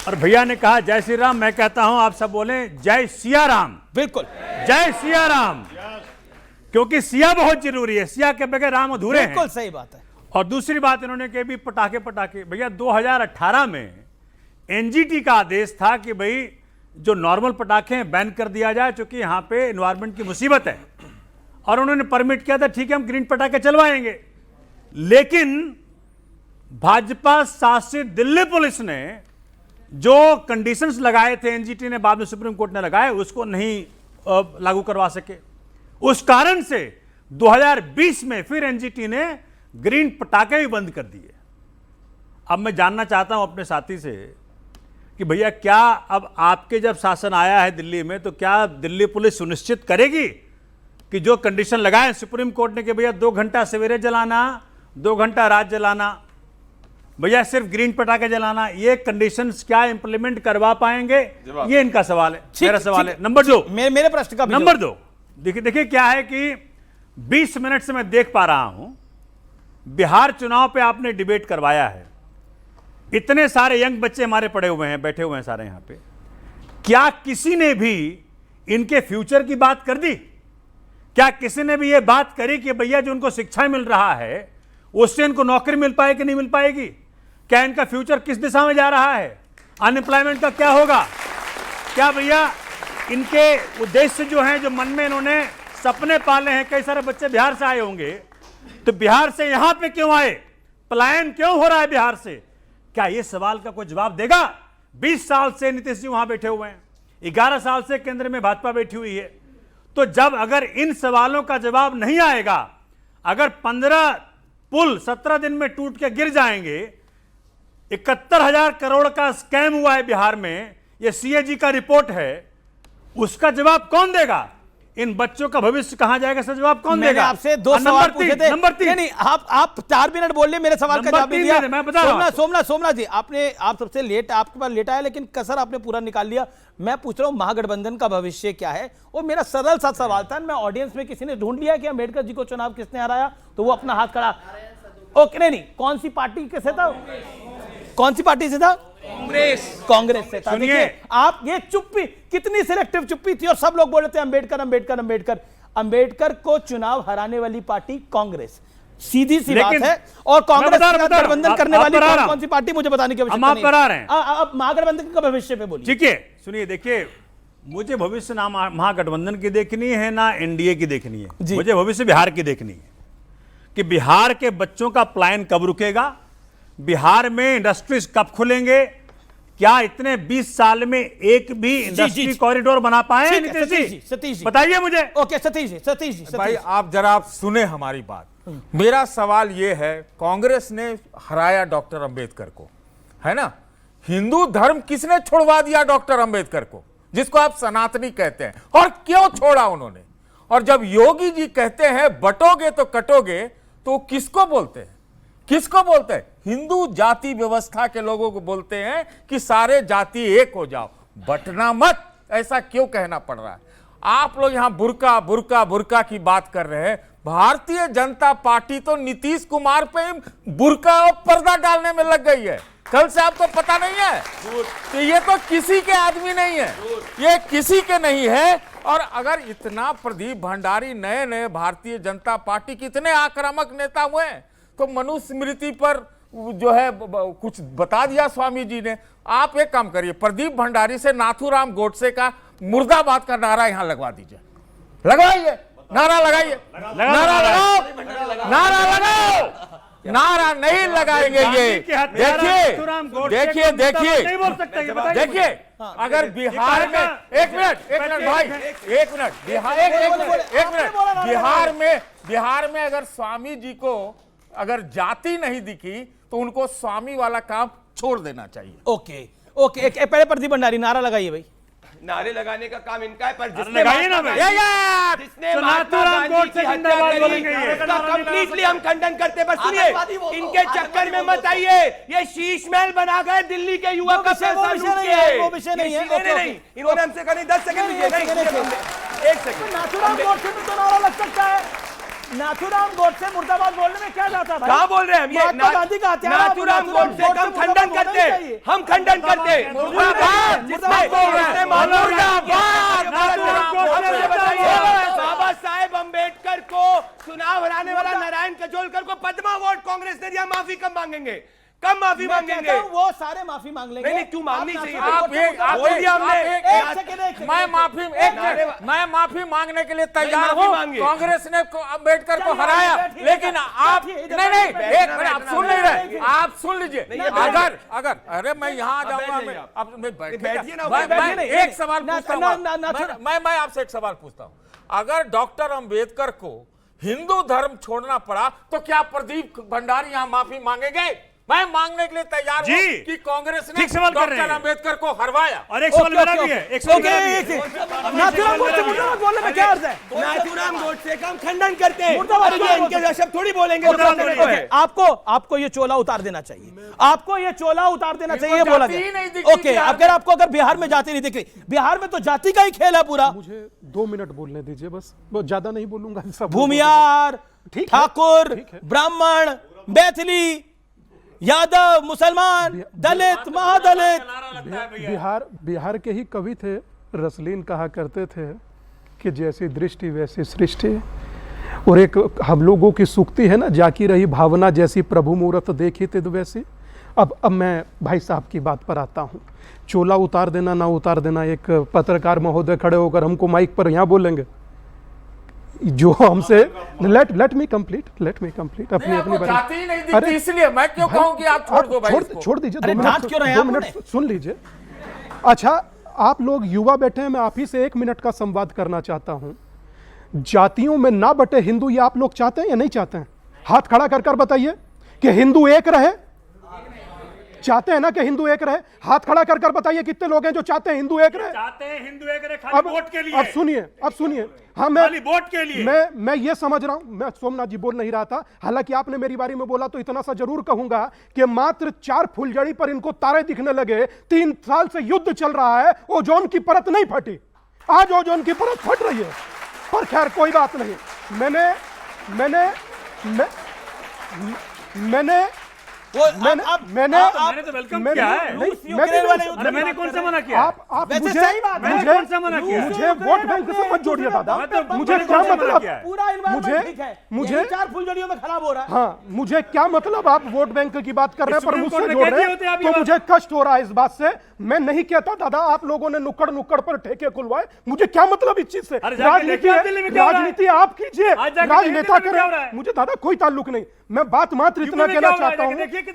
और भैया ने कहा जय श्री राम, मैं कहता हूं आप सब बोले जय सिया राम। बिल्कुल, जय सिया राम, क्योंकि सिया बहुत जरूरी है, सिया के बगैर राम अधूरे हैं। बिल्कुल सही बात है। और दूसरी बात इन्होंने कही भी पटाखे भैया 2018 में एनजीटी का आदेश था कि भाई जो नॉर्मल पटाखे हैं बैन कर दिया जाए, क्योंकि यहां पे एनवायरमेंट की मुसीबत है। और उन्होंने परमिट किया था, ठीक है हम ग्रीन पटाखे चलवाएंगे। लेकिन भाजपा शासित दिल्ली पुलिस ने जो कंडीशंस लगाए थे, एनजीटी ने बाद में सुप्रीम कोर्ट ने लगाए, उसको नहीं लागू करवा सके। उस कारण से 2020 में फिर एनजीटी ने ग्रीन पटाखे भी बंद कर दिए। अब मैं जानना चाहता हूं अपने साथी से कि भैया क्या अब आपके जब शासन आया है दिल्ली में, तो क्या दिल्ली पुलिस सुनिश्चित करेगी कि जो कंडीशन लगाए सुप्रीम कोर्ट ने कि भैया 2 घंटा सवेरे जलाना, 2 घंटा रात जलाना, भैया सिर्फ ग्रीन पटाखे जलाना, ये कंडीशंस क्या इंप्लीमेंट करवा पाएंगे? ये इनका सवाल है, मेरा सवाल है। नंबर 2, मेरे प्रश्न का नंबर 2, देखिए क्या है कि 20 मिनट से मैं देख पा रहा हूं, बिहार चुनाव पे आपने डिबेट करवाया है, इतने सारे यंग बच्चे हमारे पड़े हुए हैं, बैठे हुए हैं सारे यहां पे, क्या किसी ने भी इनके फ्यूचर की बात कर दी? क्या किसी ने भी ये बात करी कि भैया जो उनको शिक्षा मिल रहा है उससे इनको नौकरी मिल पाएगी कि नहीं मिल पाएगी? क्या इनका फ्यूचर किस दिशा में जा रहा है? अनएम्प्लॉयमेंट का क्या होगा? क्या भैया इनके उद्देश्य जो हैं, जो मन में इन्होंने सपने पाले हैं, कई सारे बच्चे बिहार से आए होंगे, तो बिहार से यहां पे क्यों आए? पलायन क्यों हो रहा है बिहार से? क्या ये सवाल का कोई जवाब देगा? 20 साल से नीतीश जी वहां बैठे हुए हैं, 11 साल से केंद्र में भाजपा बैठी हुई है। तो जब अगर इन सवालों का जवाब नहीं आएगा, अगर 15 पुल 17 दिन में टूट के गिर जाएंगे, 71,000 करोड़ का स्कैम हुआ है बिहार में, यह सीएजी का रिपोर्ट है, उसका जवाब कौन देगा? इन बच्चों का भविष्य कहां जाएगा, इसका जवाब कौन देगा? आपसे 2 सवाल पूछे थे। नंबर 3, नहीं, आप 4 मिनट बोल लिए, मेरे सवाल का जवाब नहीं दिया। मैं बता रहा हूं। सोमनाथ जी, आप सबसे लेट, आपके पास लेट आया, लेकिन कसर आपने पूरा निकाल लिया। मैं पूछ रहा हूं महागठबंधन का भविष्य क्या है? वो मेरा सरल सा सवाल था। मैं ऑडियंस में किसी ने ढूंढ लिया कि अंबेडकर जी को चुनाव किसने हराया, तो वो अपना हाथ खड़ा। ओके, नहीं, कौन सी पार्टी से था? कौन सी पार्टी से था? कांग्रेस से था। सुनिए, आप ये चुप्पी, कितनी सिलेक्टिव चुप्पी थी, और सब लोग बोल रहे थे अंबेडकर अंबेडकर अंबेडकर। अंबेडकर को चुनाव हराने वाली पार्टी कांग्रेस, सीधी सी बात है। और कांग्रेस का गठबंधन करने वाली कौन सी पार्टी, मुझे बताने की आवश्यकता नहीं। हम करा रहे हैं। अब महागठबंधन का भविष्य पे बोलिए। ठीक है, सुनिए, देखिए मुझे भविष्य ना महागठबंधन की देखनी है ना एनडीए की देखनी है, मुझे भविष्य बिहार की देखनी है कि बिहार के बच्चों का पलायन कब रुकेगा, बिहार में इंडस्ट्रीज कब खुलेंगे। क्या इतने 20 साल में एक भी इंडस्ट्री कॉरिडोर बना पाए नीतीश जी? बताइए मुझे। ओके, सतीश जी भाई आप सुने हमारी बात। मेरा सवाल यह है, कांग्रेस ने हराया डॉक्टर अंबेडकर को, है ना? हिंदू धर्म किसने छुड़वा दिया डॉक्टर अंबेडकर को, जिसको आप सनातनी कहते हैं? और क्यों छोड़ा उन्होंने? और जब योगी जी कहते हैं बटोगे तो कटोगे, तो किसको बोलते हैं? किसको बोलते हैं? हिंदू जाति व्यवस्था के लोगों को बोलते हैं कि सारे जाति एक हो जाओ, बटना मत। ऐसा क्यों कहना पड़ रहा है? आप लोग यहां बुर्का बुर्का बुर्का की बात कर रहे हैं। भारतीय जनता पार्टी तो नीतीश कुमार पे बुर्का और पर्दा डालने में लग गई है। कल से आपको पता नहीं है तो ये तो किसी के आदमी नहीं है, ये किसी के नहीं है। और अगर इतना प्रदीप भंडारी नए भारतीय जनता पार्टी के इतने आक्रामक नेता हुए, तो मनुस्मृति पर जो है कुछ बता दिया स्वामी जी ने। आप एक काम करिए, प्रदीप भंडारी से नाथूराम गोडसे का मुर्दाबाद का नारा यहां लगवा दीजिए, लगवाइए, नारा लगाइए, नारा लगाओ, नारा लगाओ। नारा नहीं लगाएंगे ये। देखिए अगर बिहार में एक मिनट भाई, एक मिनट बिहार में अगर स्वामी जी को अगर जाति नहीं दिखी, तो उनको स्वामी वाला काम छोड़ देना चाहिए। ओके, पहले प्रदीप भंडारी नारा लगाइए भाई। नारे लगाने का काम इनका है, पर जिसने कंप्लीटली हम खंडन करते। बस सुनिए, इनके चक्कर में मत आइए। ये शीश महल बना गए दिल्ली के युवा का पैसा लूट के। वो विषय नहीं है। नहीं, इन्होंने हमसे कहा 10 सेकंड लीजिए। 1 सेकंड। नाथूराम गोडसे में तो नारा लग सकता है। नाथूराम गोडसे मुर्दाबाद बोलने में क्या जाता है भाई? कहाँ बोल रहे हैं हम? ये महात्मा गांधी का हत्यारा नाथूराम गोडसे का हम खंडन करते, हम खंडन करते। बाबा साहेब अंबेडकर को चुनाव हराने वाला नारायण कजोलकर को पद्मा अवार्ड कांग्रेस ने दिया, माफी कब मांगेंगे? कब माफी मांगेंगे? वो सारे माफी मांग लेंगे। नहीं, क्यों मांगनी चाहिए? मैं माफी मांगने के लिए तैयार माफी हूँ। मांगिए। कांग्रेस ने अम्बेडकर को हराया, लेकिन आप नहीं एक मिनट, आप सुन नहीं रहे, आप सुन लीजिए। अगर अरे मैं यहाँ आ जाऊंगा, बैठिए ना, मैं एक सवाल पूछता हूँ, मैं आपसे एक सवाल पूछता हूँ। अगर डॉक्टर अंबेडकर को हिंदू धर्म छोड़ना पड़ा तो क्या प्रदीप भंडारी यहाँ माफी मांगेंगे? मैं मांगने के लिए तैयार हूं कि कांग्रेस ने डॉक्टर अंबेडकर को हरवाया। और एक सवाल मेरा भी है, एक सवाल मेरा भी है। नाथूराम गोडसे मुर्दाबाद बोलने में क्या अर्थ है? नाथूराम गोडसे का हम खंडन करते हैं, ये इनके शब्द थोड़ी बोलेंगे। आपको ये चोला उतार देना चाहिए, आपको ये चोला उतार देना चाहिए, बोला गया। ओके, अगर बिहार में जाति नहीं दिख रही, बिहार में तो जाति का ही खेल है पूरा। मुझे 2 मिनट बोलने दीजिए, बस ज्यादा नहीं बोलूंगा। भूमियार, ठाकुर, ब्राह्मण, मैथिली, यादव, मुसलमान, दलित, महादलित, बिहार के ही कवि थे, रसलीन कहा करते थे कि जैसी दृष्टि वैसी सृष्टि। और एक हम लोगों की सूक्ति है ना, जाकी रही भावना जैसी प्रभु मूरत देखी तिद वैसी। अब मैं भाई साहब की बात पर आता हूँ। चोला उतार देना ना उतार देना, एक पत्रकार महोदय खड़े होकर हमको माइक पर यहाँ बोलेंगे जो हमसे लेट मी कंप्लीट अपनी जाति नहीं दिखती, इसलिए मैं क्यों कहूं कि आप छोड़ दो भाई इसको। छोड़ दीजिए, 2 मिनट सुन लीजिए। अच्छा, आप लोग युवा बैठे हैं, मैं आप ही से 1 मिनट का संवाद करना चाहता हूं। जातियों में ना बटे हिंदू, ये आप लोग चाहते हैं या नहीं चाहते हैं? हाथ खड़ा कर कर बताइए कि हिंदू एक रहे। चाहते हैं ना कि हिंदू एक रहे? हाथ खड़ा कर कर बताइए कितने लोग हैं जो चाहते हैं हिंदू एक रहे? चाहते हैं हिंदू एक रहे, खाली वोट के लिए। अब सुनिए, हाँ, खाली वोट के लिए। मैं ये समझ रहा हूं, मैं सोमनाथ जी बोल नहीं रहा था, हालांकि आपने मेरी बारी में बोला तो इतना सा जरूर कहूंगा कि मात्र 4 फुलझड़ी पर इनको तारे दिखने लगे। 3 साल से युद्ध चल रहा है, ओजोन की परत नहीं फटी, आज ओजोन की परत फट रही है। पर खैर कोई बात नहीं। मैंने तो वेलकम किया है। मैंने कौन सा मना किया? आप वैसे सही बात है। कौन सा मना किया? मुझे वोट बैंक से मत जोड़िए दादा। मुझे क्या मतलब? पूरा एनवायरनमेंट ठीक है, मुझे 4 फुलझड़ियों में खराब हो रहा है। हाँ, मुझे क्या मतलब? आप वोट बैंक की बात कर रहे हैं पर मुझसे जोड़ रहे हैं, तो मुझे कष्ट हो रहा है इस बात से। मैं नहीं कहता दादा, आप लोगों ने नुक्कड़ पर ठेके खुलवाए, मुझे क्या मतलब इस चीज से? राजनीति आप कीजिए, राजनेता करें, मुझे दादा कोई ताल्लुक नहीं। मैं बात मात्र इतना कहना चाहता हूं कि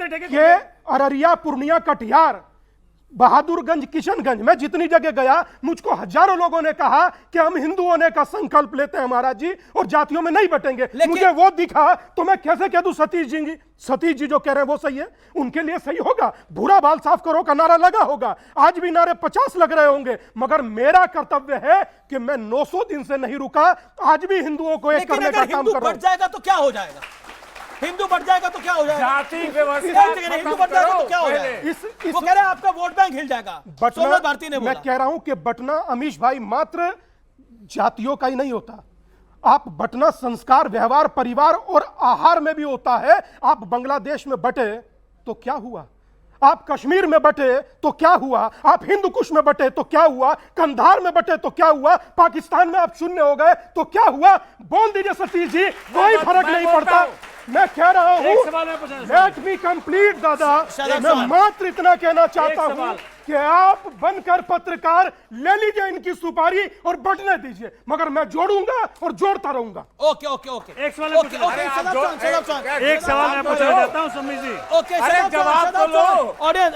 अररिया, पूर्णिया, कटिहार, बहादुरगंज, किशनगंज, मैं जितनी जगह गया मुझको हजारों लोगों ने कहा कि हम हिंदू होने का संकल्प लेते हैं महाराज जी और जातियों में नहीं बटेंगे। मुझे वो दिखा तो मैं कैसे कह दूं सतीश जी जो कह रहे हैं वो सही है, उनके लिए सही होगा। भूरा बाल साफ करो का नारा लगा होगा, आज भी नारे 50 लग रहे होंगे, मगर मेरा कर्तव्य है कि मैं 900 दिन से नहीं रुका, आज भी हिंदुओं को एक करने का काम कर रहा हूं। जाएगा तो क्या हो जाएगा? हिंदू बढ़ जाएगा तो क्या हो जाएगा? जाति व्यवस्था हिंदू बढ़ जाएगा तो क्या हो जाएगा? वो कह रहे हैं आपका वोट बैंक हिल जाएगा। सोमनाथ भारती ने बोला। मैं कह रहा हूं कि बटना, अमीश भाई, मात्र जातियों का ही नहीं होता। आप बटना संस्कार, व्यवहार, परिवार और आहार में भी होता है। आप बांग्लादेश में बटे तो क्या हुआ? आप कश्मीर में बटे तो क्या हुआ? आप हिंदू कुश में बटे तो क्या हुआ? कंधार में बटे तो क्या हुआ? पाकिस्तान में आप शून्य हो गए तो क्या हुआ? बोल दीजिए सतीश जी, कोई फर्क नहीं पड़ता। मैं कह रहा हूं, लेट मी कंप्लीट दादा। मैं मात्र इतना कहना चाहता हूं कि आप बनकर पत्रकार ले लीजिए इनकी सुपारी और बटने दीजिए, मगर मैं जोड़ूंगा और जोड़ता रहूंगा। ओके ओके ओके, एक सवाल मैं पूछना चाहता हूं, सुम्मी जी। ओके, जवाब तो लो। ऑडियंस